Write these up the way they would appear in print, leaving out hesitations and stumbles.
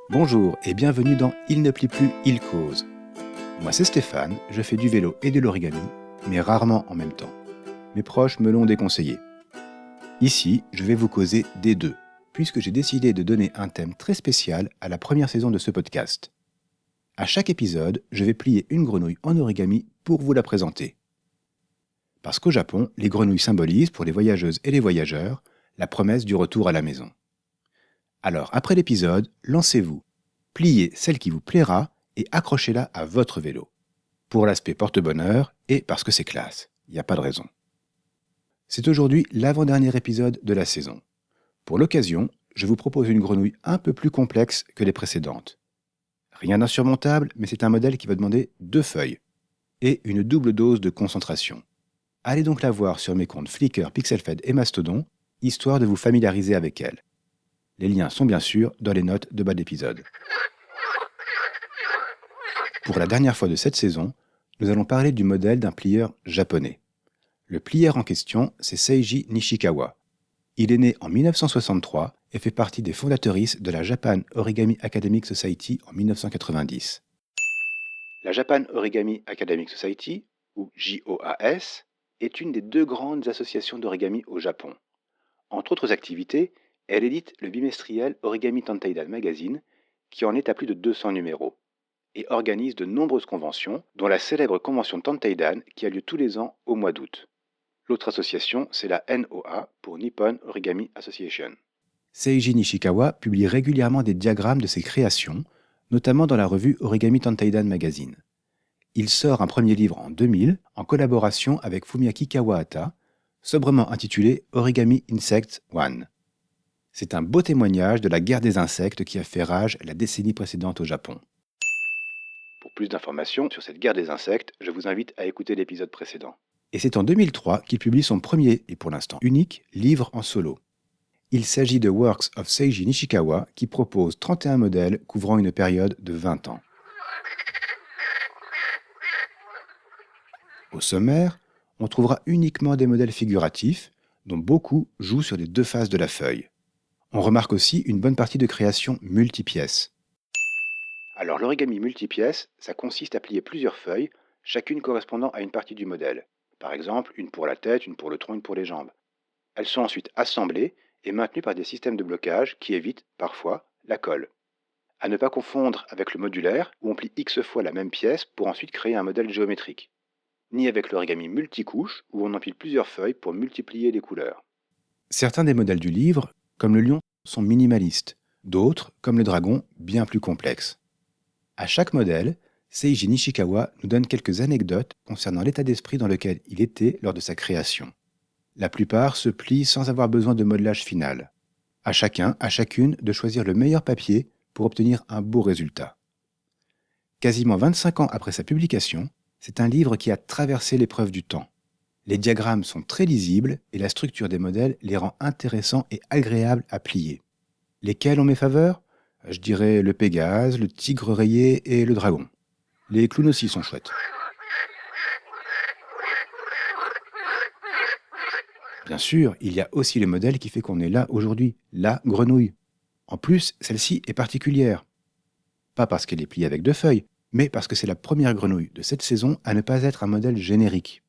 Bonjour et bienvenue dans Il ne plie plus, il cause. Moi c'est Stéphane, je fais du vélo et de l'origami, mais rarement en même temps. Mes proches me l'ont déconseillé. Ici, je vais vous causer des deux, puisque j'ai décidé de donner un thème très spécial à la première saison de ce podcast. À chaque épisode, je vais plier une grenouille en origami pour vous la présenter. Parce qu'au Japon, les grenouilles symbolisent, pour les voyageuses et les voyageurs, la promesse du retour à la maison. Alors, après l'épisode, lancez-vous, pliez celle qui vous plaira et accrochez-la à votre vélo. Pour l'aspect porte-bonheur et parce que c'est classe, il n'y a pas de raison. C'est aujourd'hui l'avant-dernier épisode de la saison. Pour l'occasion, je vous propose une grenouille un peu plus complexe que les précédentes. Rien d'insurmontable, mais c'est un modèle qui va demander 2 feuilles et une double dose de concentration. Allez donc la voir sur mes comptes Flickr, Pixelfed et Mastodon, histoire de vous familiariser avec elle. Les liens sont bien sûr dans les notes de bas d'épisode. Pour la dernière fois de cette saison, nous allons parler du modèle d'un plieur japonais. Le plieur en question, c'est Seiji Nishikawa. Il est né en 1963 et fait partie des fondatrices de la Japan Origami Academic Society en 1990. La Japan Origami Academic Society, ou JOAS, est une des 2 grandes associations d'origami au Japon. Entre autres activités, elle édite le bimestriel Origami Tanteidan Magazine, qui en est à plus de 200 numéros, et organise de nombreuses conventions, dont la célèbre convention Tanteidan qui a lieu tous les ans au mois d'août. L'autre association, c'est la NOA pour Nippon Origami Association. Seiji Nishikawa publie régulièrement des diagrammes de ses créations, notamment dans la revue Origami Tanteidan Magazine. Il sort un premier livre en 2000 en collaboration avec Fumiaki Kawahata, sobrement intitulé Origami Insect One. C'est un beau témoignage de la guerre des insectes qui a fait rage la décennie précédente au Japon. Pour plus d'informations sur cette guerre des insectes, je vous invite à écouter l'épisode précédent. Et c'est en 2003 qu'il publie son premier, et pour l'instant unique, livre en solo. Il s'agit de Works of Seiji Nishikawa qui propose 31 modèles couvrant une période de 20 ans. Au sommaire, on trouvera uniquement des modèles figuratifs, dont beaucoup jouent sur les 2 faces de la feuille. On remarque aussi une bonne partie de créations multipièces. Alors l'origami multipièce, ça consiste à plier plusieurs feuilles, chacune correspondant à une partie du modèle. Par exemple, une pour la tête, une pour le tronc, une pour les jambes. Elles sont ensuite assemblées et maintenues par des systèmes de blocage qui évitent, parfois, la colle. À ne pas confondre avec le modulaire, où on plie X fois la même pièce pour ensuite créer un modèle géométrique. Ni avec l'origami multicouche, où on empile plusieurs feuilles pour multiplier les couleurs. Certains des modèles du livre, comme le lion, sont minimalistes, d'autres, comme le dragon, bien plus complexes. À chaque modèle, Seiji Nishikawa nous donne quelques anecdotes concernant l'état d'esprit dans lequel il était lors de sa création. La plupart se plient sans avoir besoin de modelage final. À chacun, à chacune, de choisir le meilleur papier pour obtenir un beau résultat. Quasiment 25 ans après sa publication, c'est un livre qui a traversé l'épreuve du temps. Les diagrammes sont très lisibles et la structure des modèles les rend intéressants et agréables à plier. Lesquels ont mes faveurs ? Je dirais le Pégase, le tigre rayé et le dragon. Les clowns aussi sont chouettes. Bien sûr, il y a aussi le modèle qui fait qu'on est là aujourd'hui, la grenouille. En plus, celle-ci est particulière. Pas parce qu'elle est pliée avec 2 feuilles, mais parce que c'est la première grenouille de cette saison à ne pas être un modèle générique.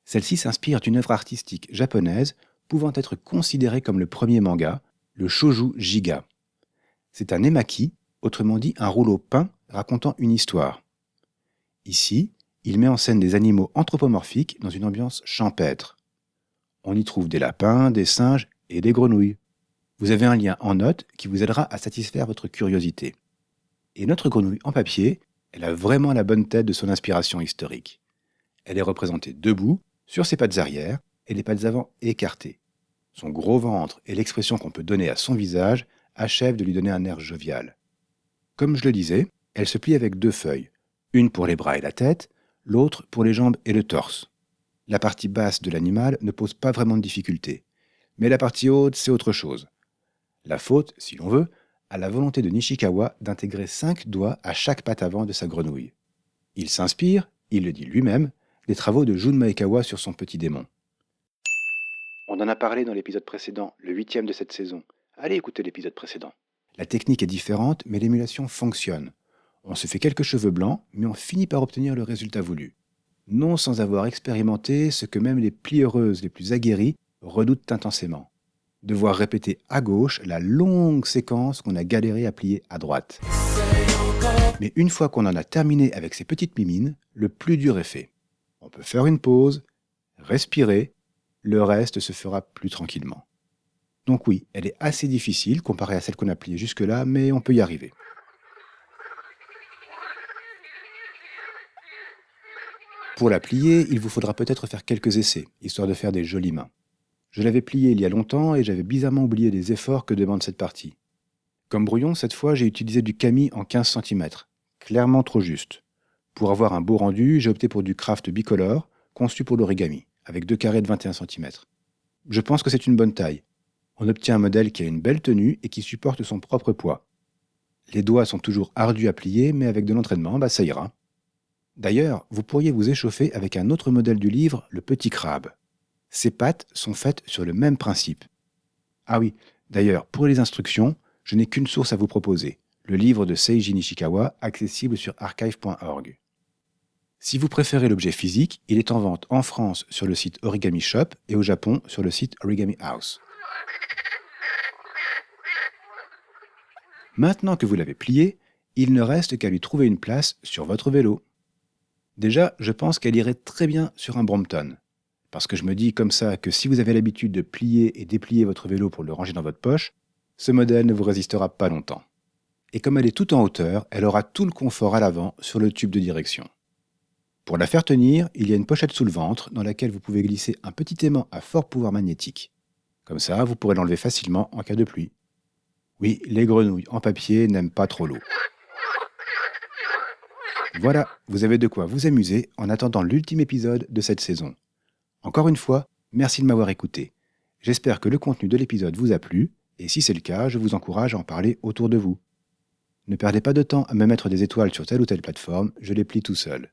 Celle-ci s'inspire d'une œuvre artistique japonaise pouvant être considérée comme le premier manga, le Shoujo Giga. C'est un emaki, autrement dit un rouleau peint racontant une histoire. Ici, il met en scène des animaux anthropomorphiques dans une ambiance champêtre. On y trouve des lapins, des singes et des grenouilles. Vous avez un lien en note qui vous aidera à satisfaire votre curiosité. Et notre grenouille en papier, elle a vraiment la bonne tête de son inspiration historique. Elle est représentée debout, sur ses pattes arrière et les pattes avant écartées. Son gros ventre et l'expression qu'on peut donner à son visage achèvent de lui donner un air jovial. Comme je le disais, elle se plie avec 2 feuilles, une pour les bras et la tête, l'autre pour les jambes et le torse. La partie basse de l'animal ne pose pas vraiment de difficulté, mais la partie haute, c'est autre chose. La faute, si l'on veut, à la volonté de Nishikawa d'intégrer 5 doigts à chaque patte avant de sa grenouille. Il s'inspire, il le dit lui-même, des travaux de Jun Maekawa sur son petit démon. On en a parlé dans l'épisode précédent, le 8e de cette saison. Allez écouter l'épisode précédent. La technique est différente, mais l'émulation fonctionne. On se fait quelques cheveux blancs, mais on finit par obtenir le résultat voulu. Non sans avoir expérimenté ce que même les plieuses les plus aguerries redoutent intensément. Devoir répéter à gauche la longue séquence qu'on a galéré à plier à droite. Mais une fois qu'on en a terminé avec ces petites mimines, le plus dur est fait. On peut faire une pause, respirer, le reste se fera plus tranquillement. Donc oui, elle est assez difficile comparée à celle qu'on a pliée jusque-là, mais on peut y arriver. Pour la plier, il vous faudra peut-être faire quelques essais, histoire de faire des jolies mains. Je l'avais pliée il y a longtemps et j'avais bizarrement oublié les efforts que demande cette partie. Comme brouillon, cette fois, j'ai utilisé du kami en 15 cm, clairement trop juste. Pour avoir un beau rendu, j'ai opté pour du craft bicolore, conçu pour l'origami, avec 2 carrés de 21 cm. Je pense que c'est une bonne taille. On obtient un modèle qui a une belle tenue et qui supporte son propre poids. Les doigts sont toujours ardus à plier, mais avec de l'entraînement, ça ira. D'ailleurs, vous pourriez vous échauffer avec un autre modèle du livre, le Petit Crabe. Ces pattes sont faites sur le même principe. Ah oui, d'ailleurs, pour les instructions, je n'ai qu'une source à vous proposer, le livre de Seiji Nishikawa, accessible sur archive.org. Si vous préférez l'objet physique, il est en vente en France sur le site Origami Shop et au Japon sur le site Origami House. Maintenant que vous l'avez plié, il ne reste qu'à lui trouver une place sur votre vélo. Déjà, je pense qu'elle irait très bien sur un Brompton. Parce que je me dis comme ça que si vous avez l'habitude de plier et déplier votre vélo pour le ranger dans votre poche, ce modèle ne vous résistera pas longtemps. Et comme elle est toute en hauteur, elle aura tout le confort à l'avant sur le tube de direction. Pour la faire tenir, il y a une pochette sous le ventre dans laquelle vous pouvez glisser un petit aimant à fort pouvoir magnétique. Comme ça, vous pourrez l'enlever facilement en cas de pluie. Oui, les grenouilles en papier n'aiment pas trop l'eau. Voilà, vous avez de quoi vous amuser en attendant l'ultime épisode de cette saison. Encore une fois, merci de m'avoir écouté. J'espère que le contenu de l'épisode vous a plu, et si c'est le cas, je vous encourage à en parler autour de vous. Ne perdez pas de temps à me mettre des étoiles sur telle ou telle plateforme, je les plie tout seul.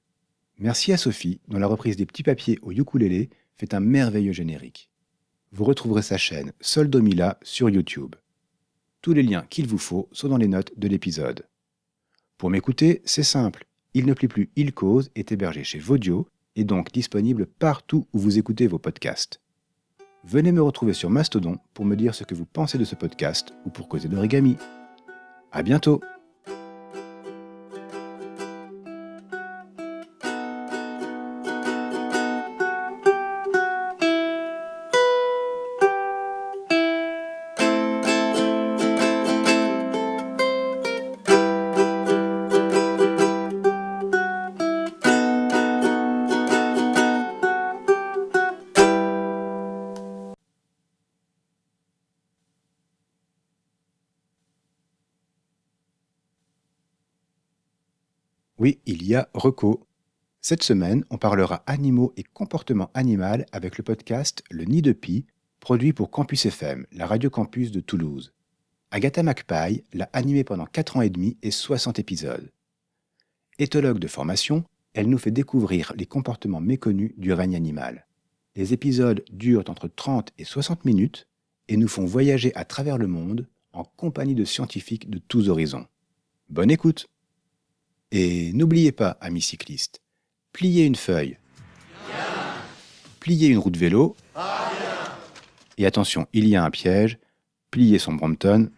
Merci à Sophie, dont la reprise des petits papiers au ukulélé fait un merveilleux générique. Vous retrouverez sa chaîne Soldomila sur YouTube. Tous les liens qu'il vous faut sont dans les notes de l'épisode. Pour m'écouter, c'est simple. Il ne plie plus, il cause est hébergé chez Vodio et donc disponible partout où vous écoutez vos podcasts. Venez me retrouver sur Mastodon pour me dire ce que vous pensez de ce podcast ou pour causer d'origami. À bientôt! Oui, il y a Reco. Cette semaine, on parlera animaux et comportement animal avec le podcast Le Nid de Pie, produit pour Campus FM, la radio campus de Toulouse. Agatha McPie l'a animé pendant 4 ans et demi et 60 épisodes. Éthologue de formation, elle nous fait découvrir les comportements méconnus du règne animal. Les épisodes durent entre 30 et 60 minutes et nous font voyager à travers le monde en compagnie de scientifiques de tous horizons. Bonne écoute! Et n'oubliez pas, amis cyclistes, pliez une feuille, pliez une roue de vélo, et attention, il y a un piège, pliez son Brompton,